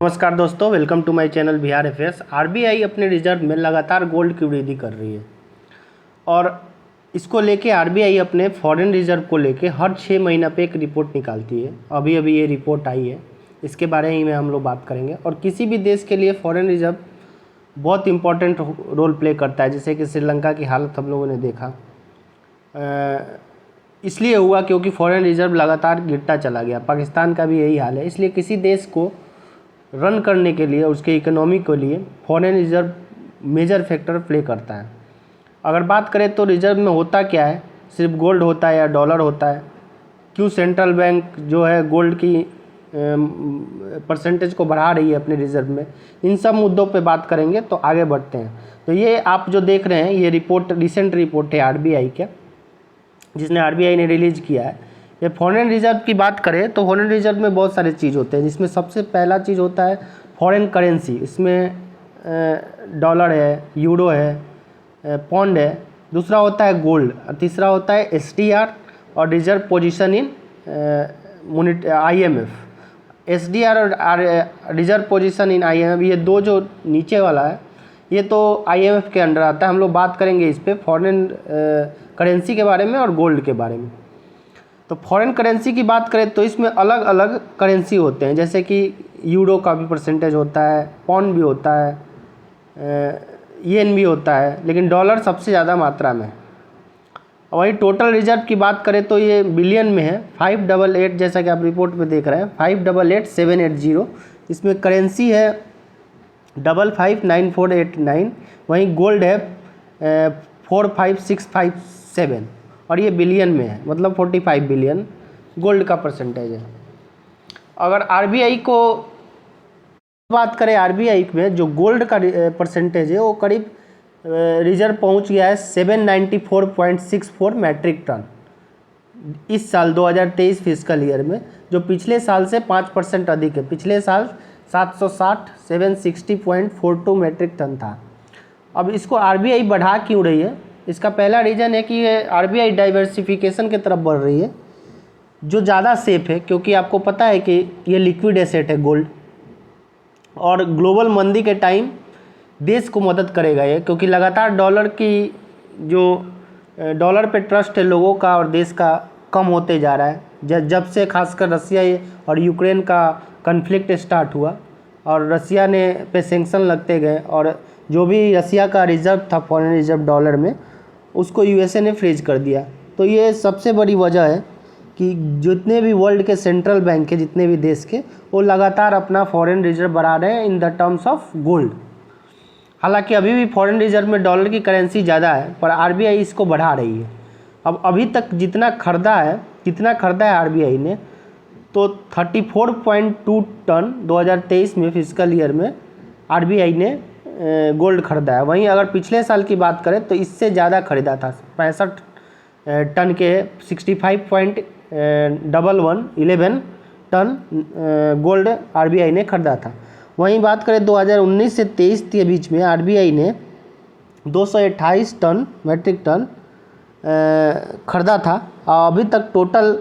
नमस्कार दोस्तों, welcome to my channel Bihar affairs. RBI अपने रिजर्व में लगातार गोल्ड की वृद्धि कर रही है और इसको लेके आरबीआई अपने फॉरेन रिजर्व को लेके हर 6 महीना पे एक रिपोर्ट निकालती है। अभी अभी ये रिपोर्ट आई है, इसके बारे ही में हम लोग बात करेंगे। और किसी भी देश के लिए फॉरेन रिजर्व बहुत इंपॉर्टेंट रोल प्ले करता है, जैसे कि श्रीलंका की हालत हम लोगों ने देखा। इसलिए हुआ क्योंकि फॉरेन रिजर्व लगातार गिरता चला गया। पाकिस्तान का भी यही हाल है। इसलिए किसी देश को रन करने के लिए, उसके इकोनॉमी के लिए foreign reserve major factor play करता है। अगर बात करें तो रिजर्व में होता क्या है, सिर्फ गोल्ड होता है या डॉलर होता है? क्यों सेंट्रल बैंक जो है गोल्ड की परसेंटेज को बढ़ा रही है अपने रिजर्व में? इन सब मुद्दों पे बात करेंगे, तो आगे बढ़ते हैं। तो ये आप जो देख रहे हैं, ये रिपोर्ट रिसेंट रिपोर्ट है आरबीआई का, जिसने आरबीआई ने रिलीज़ किया है। ये फॉरेन रिजर्व की बात करें तो फॉरेन रिजर्व में बहुत सारे चीज़ होते हैं, जिसमें सबसे पहला चीज़ होता है फॉरेन करेंसी। इसमें डॉलर है, यूरो है, पौंड है। दूसरा होता है गोल्ड, तीसरा होता है एसडीआर और reserve position in IMF. SDR और रिजर्व पोजीशन इन आईएमएफ, ये दो जो नीचे वाला है, ये तो आईएमएफ के अंडर आता है। हम लोग बात करेंगे इस पर फॉरेन करेंसी के बारे में और गोल्ड के बारे में। तो फॉरेन करेंसी की बात करें तो इसमें अलग अलग करेंसी होते हैं, जैसे कि यूरो का भी परसेंटेज होता है, पौंड भी होता है, येन भी होता है, लेकिन डॉलर सबसे ज़्यादा मात्रा में। वही टोटल रिजर्व की बात करें तो ये बिलियन में है, 588, जैसा कि आप रिपोर्ट में देख रहे हैं, 588780। इसमें करेंसी है 559489। वहीं गोल्ड है 45657 और ये बिलियन में है, मतलब 45 बिलियन गोल्ड का परसेंटेज है। अगर आरबीआई को बात करें, आरबीआई में जो गोल्ड का परसेंटेज है वो करीब रिजर्व पहुंच गया है 794.64 मैट्रिक टन इस साल 2023 फिस्कल ईयर में, जो पिछले साल से 5% अधिक है। पिछले साल 760 मैट्रिक टन था। अब इसको आरबीआई बढ़ा क्यों रही है? इसका पहला रीज़न है कि ये आरबीआई डाइवर्सिफिकेशन की तरफ बढ़ रही है, जो ज़्यादा सेफ है, क्योंकि आपको पता है कि ये लिक्विड एसेट है गोल्ड, और ग्लोबल मंदी के टाइम देश को मदद करेगा ये, क्योंकि लगातार डॉलर की जो डॉलर पे ट्रस्ट है लोगों का और देश का कम होते जा रहा है। जब से खासकर रसिया और यूक्रेन का कन्फ्लिक्ट स्टार्ट हुआ और रसिया ने पे सैंक्शन लगते गए, और जो भी रसिया का रिजर्व था फॉरेन रिजर्व डॉलर में, उसको यूएसए ने फ्रीज कर दिया। तो ये सबसे बड़ी वजह है कि जितने भी वर्ल्ड के सेंट्रल बैंक के, जितने भी देश के, वो लगातार अपना फॉरेन रिजर्व बढ़ा रहे हैं in the terms of gold. हालांकि अभी भी फॉरेन रिजर्व में डॉलर की करेंसी ज़्यादा है, पर आरबीआई इसको बढ़ा रही है। अब अभी तक जितना खरीदा है आरबीआई ने, तो 34.2 टन 2023 में फिस्कल ईयर में आरबीआई ने गोल्ड खरीदा है। वहीं अगर पिछले साल की बात करें तो इससे ज़्यादा खरीदा था, 65 टन के 65.11 टन गोल्ड आरबीआई ने खरीदा था। वहीं बात करें 2019 से 23 के बीच में आरबीआई ने 228 टन मैट्रिक टन खरीदा था, और अभी तक टोटल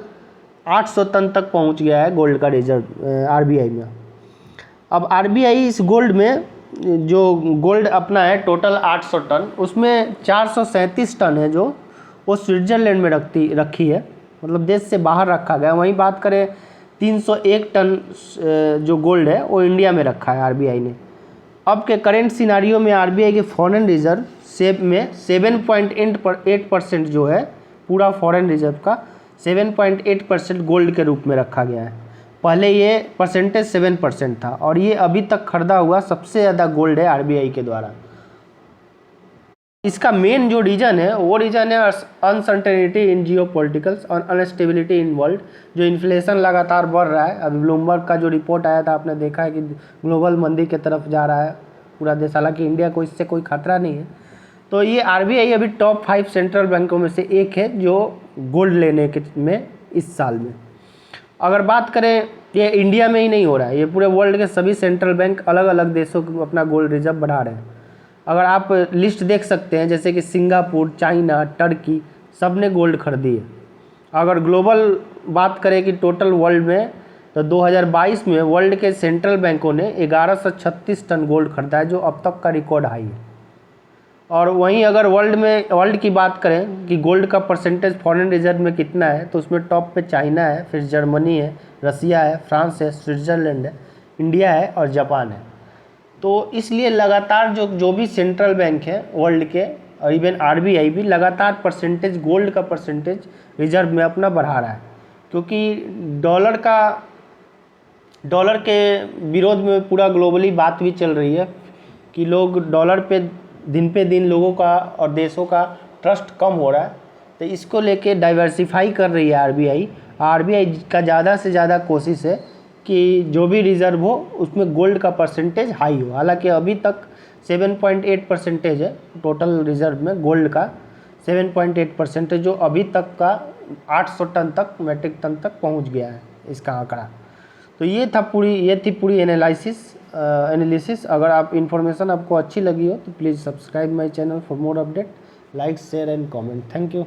800 टन तक पहुंच गया है गोल्ड का रिजर्व आरबीआई में। अब आरबीआई इस गोल्ड में जो गोल्ड अपना है टोटल 800 टन, उसमें 437 टन है जो वो स्विट्ज़रलैंड में रखी है, मतलब देश से बाहर रखा गया। वहीं बात करें 301 टन जो गोल्ड है वो इंडिया में रखा है आरबीआई ने। अब के करेंट सिनारियो में आरबीआई के फॉरेन रिजर्व में 7.8% जो है, पूरा फॉरेन रिजर्व का 7.8% गोल्ड के रूप में रखा गया है। पहले ये परसेंटेज 7% था, और ये अभी तक खरीदा हुआ सबसे ज़्यादा गोल्ड है आरबीआई के द्वारा। इसका मेन जो रीज़न है वो रीज़न है अनसर्टेनिटी इन जियोपॉलिटिकल्स और अनस्टेबिलिटी इन वर्ल्ड। जो इन्फ्लेशन लगातार बढ़ रहा है, अभी ब्लूमबर्ग का जो रिपोर्ट आया था, आपने देखा है कि ग्लोबल मंदी की तरफ जा रहा है पूरा देश। हालांकि इंडिया को इससे कोई खतरा नहीं है। तो ये आरबीआई अभी टॉप 5 सेंट्रल बैंकों में से एक है जो गोल्ड लेने के में इस साल में। अगर बात करें, ये इंडिया में ही नहीं हो रहा है, ये पूरे वर्ल्ड के सभी सेंट्रल बैंक अलग अलग देशों को अपना गोल्ड रिजर्व बढ़ा रहे हैं। अगर आप लिस्ट देख सकते हैं, जैसे कि सिंगापुर, चाइना, टर्की, सब ने गोल्ड खरीदी है। अगर ग्लोबल बात करें कि टोटल वर्ल्ड में तो 2022 में वर्ल्ड के सेंट्रल बैंकों ने 1136 टन गोल्ड खरीदा है, जो अब तक का रिकॉर्ड हाई है। और वहीं अगर वर्ल्ड की बात करें कि गोल्ड का परसेंटेज फॉरेन रिजर्व में कितना है, तो उसमें टॉप पे चाइना है, फिर जर्मनी है, रसिया है, फ्रांस है, स्विट्ज़रलैंड है, इंडिया है और जापान है। तो इसलिए लगातार जो भी सेंट्रल बैंक है वर्ल्ड के और इवन आरबीआई भी लगातार परसेंटेज गोल्ड का परसेंटेज रिजर्व में अपना बढ़ा रहा है, क्योंकि डॉलर के विरोध में पूरा ग्लोबली बात भी चल रही है कि लोग डॉलर पे दिन लोगों का और देशों का ट्रस्ट कम हो रहा है। तो इसको लेके डाइवर्सिफाई कर रही है आरबीआई का ज़्यादा से ज़्यादा कोशिश है कि जो भी रिज़र्व हो उसमें गोल्ड का परसेंटेज हाई हो। हालांकि अभी तक 7.8% है टोटल रिज़र्व में गोल्ड का, 7.8% जो अभी तक का 800 टन तक मैट्रिक टन तक पहुंच गया है इसका आंकड़ा। तो ये थी पूरी एनालिसिस। अगर आप इन्फॉर्मेशन आपको अच्छी लगी हो तो please subscribe my channel for more update, like share and comment. Thank you.